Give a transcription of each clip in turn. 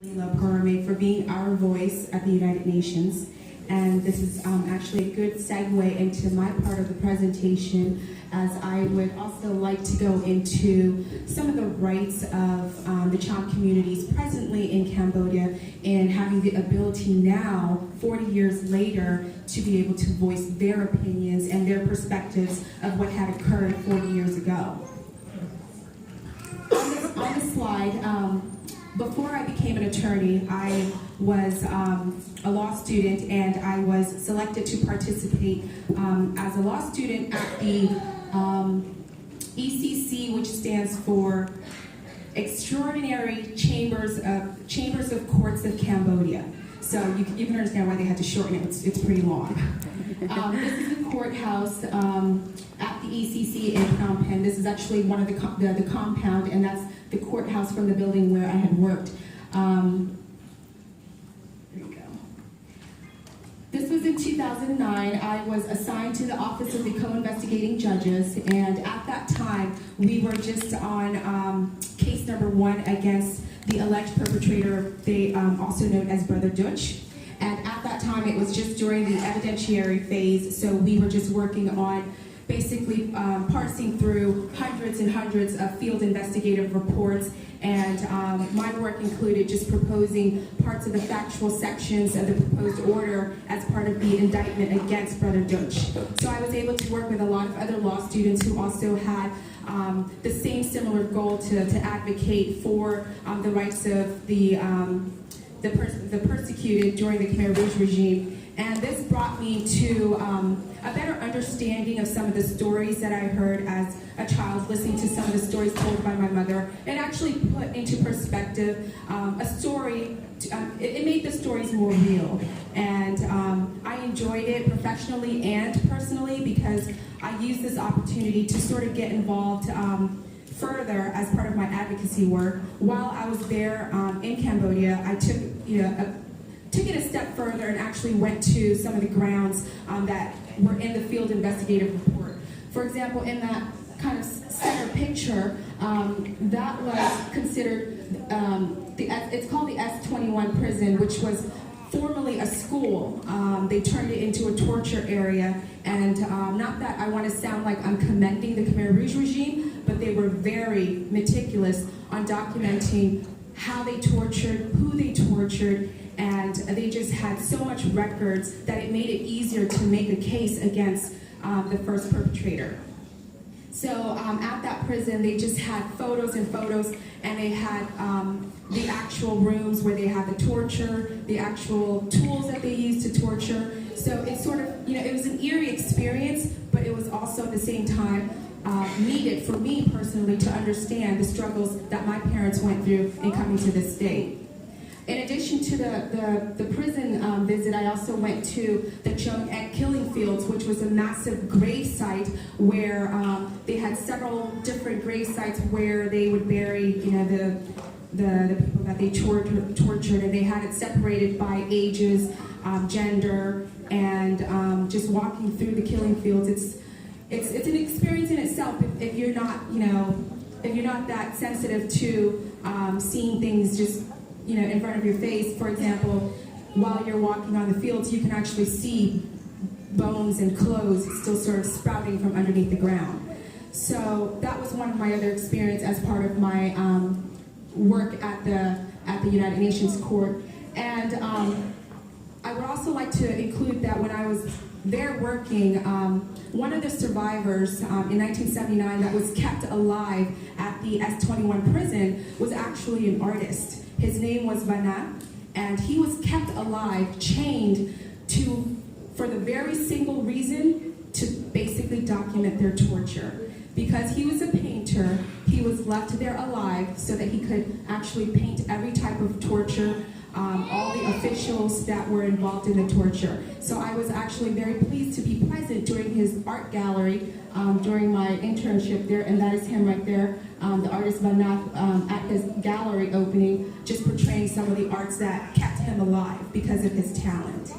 Khmer for being our voice at the United Nations. And this is actually a good segue into my part of the presentation, as I would also like to go into some of the rights of the Champa communities presently in Cambodia and having the ability now, 40 years later, to be able to voice their opinions and their perspectives of what had occurred 40 years ago. On this slide, before I became an attorney, I was a law student, and I was selected to participate as a law student at the ECCC, which stands for Extraordinary Chambers of Courts of Cambodia. So you can understand why they had to shorten it. It's pretty long. This is the courthouse at the ECCC in Phnom Penh. This is actually one of the compound, and that's the courthouse from the building where I had worked. There you go. This was in 2009. I was assigned to the Office of the Co-Investigating Judges, and at that time, we were just on case number 1 against the alleged perpetrator, they also known as Brother Dutch. And at that time, it was just during the evidentiary phase, so we were just working on basically parsing through hundreds and hundreds of field investigative reports, and my work included just proposing parts of the factual sections of the proposed order as part of the indictment against Brother Dutch. So I was able to work with a lot of other law students who also had the same similar goal to advocate for the rights of the persecuted during the Khmer Rouge regime. And this brought me to a better understanding of some of the stories that I heard as a child, listening to some of the stories told by my mother. It actually put into perspective a story, it made the stories more real. And I enjoyed it professionally and personally because I used this opportunity to sort of get involved further as part of my advocacy work. While I was there in Cambodia, I took it a step further and actually went to some of the grounds that were in the field investigative report. For example, in that kind of center picture, that was considered, it's called the S21 prison, which was formerly a school. They turned it into a torture area, and not that I want to sound like I'm commending the Khmer Rouge regime, but they were very meticulous on documenting how they tortured, who they tortured, and they just had so much records that it made it easier to make a case against the first perpetrator. So at that prison, they just had photos and photos, and they had the actual rooms where they had the torture, the actual tools that they used to torture. So it sort of, it was an eerie experience, but it was also at the same time needed for me personally to understand the struggles that my parents went through in coming to this state. In addition to the prison visit, I also went to the Chung Ek killing fields, which was a massive grave site where they had several different grave sites where they would bury, the people that they tortured, and they had it separated by ages, gender, and just walking through the killing fields. It's an experience in itself if you're not, if you're not that sensitive to seeing things just in front of your face. For example, while you're walking on the fields, you can actually see bones and clothes still sort of sprouting from underneath the ground. So that was one of my other experiences as part of my work at the United Nations Court. And I would also like to include that when I was there working, one of the survivors in 1979 that was kept alive at the S21 prison was actually an artist. His name was Vanna, and he was kept alive, chained for the very single reason to basically document their torture. Because he was a painter, he was left there alive so that he could actually paint every type of torture, all the officials that were involved in the torture. So I was actually very pleased to be present during his art gallery during my internship there, and that is him right there, the artist Vanna at his gallery opening, just portraying some of the arts that kept him alive because of his talent.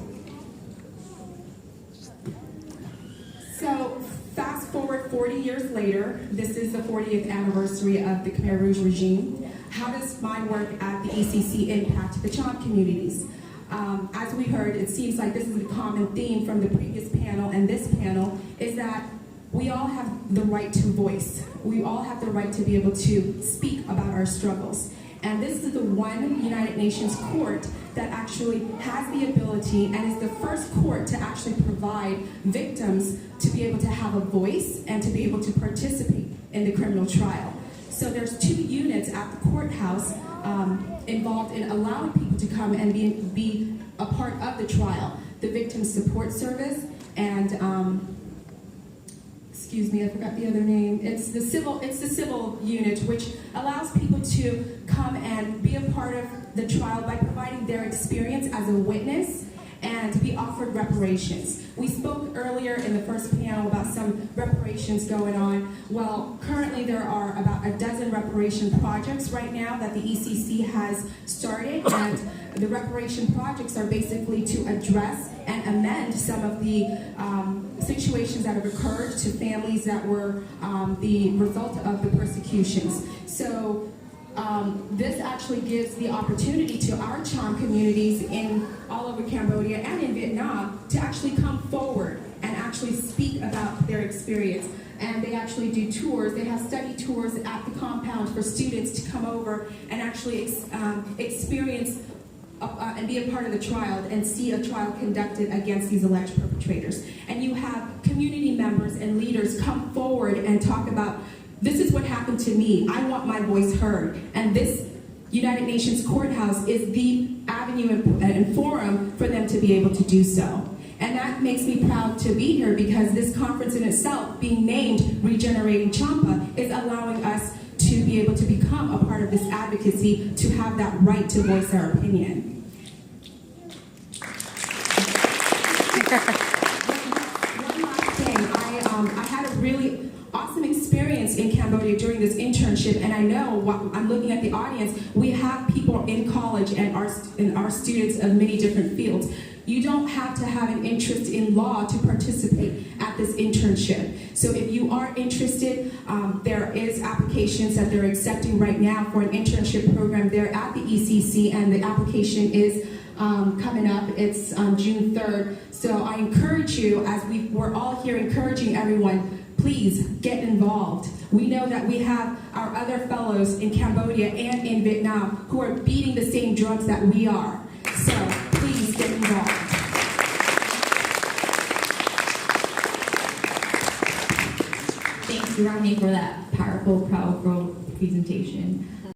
So fast forward 40 years later, this is the 40th anniversary of the Khmer Rouge regime. how does my work at the ECCC impact the Champa communities? As we heard, it seems like this is a common theme from the previous panel and this panel, is that we all have the right to voice. We all have the right to be able to speak about our struggles. And this is the one United Nations court that actually has the ability and is the first court to actually provide victims to be able to have a voice and to be able to participate in the criminal trial. So there's 2 units at the courthouse involved in allowing people to come and be a part of the trial. The Victim Support Service and excuse me, I forgot the other name. It's the civil unit, which allows people to come and be a part of the trial by providing their experience as a witness and be offered reparations. We spoke earlier in the first panel about some reparations going on. Well, currently there are about a dozen reparation projects right now that the ECC has started, and the reparation projects are basically to address and amend some of the situations that have occurred to families that were the result of the persecutions. So this actually gives the opportunity to our Champa communities in all over Cambodia and in Vietnam to actually come forward and actually speak about their experience. And they actually do tours. They have study tours at the compound for students to come over and actually experience and be a part of the trial and see a trial conducted against these alleged perpetrators. And you have community members and leaders come forward and talk about, this is what happened to me. I want my voice heard. And this United Nations courthouse is the avenue and forum for them to be able to do so. And that makes me proud to be here, because this conference in itself, being named Regenerating Champa, is allowing us to be able to become a part of this advocacy, to have that right to voice our opinion. One last thing, I had a really awesome experience in Cambodia during this internship, and I know, I'm looking at the audience, we have people in college and our students of many different fields. You don't have to have an interest in law to participate at this internship. So if you are interested, there is applications that they're accepting right now for an internship program there at the ECC, and the application is coming up. It's June 3rd. So I encourage you, as we're all here encouraging everyone, please get involved. We know that we have our other fellows in Cambodia and in Vietnam who are beating the same drugs that we are. So please get involved. Thanks, Rodney, for that powerful presentation.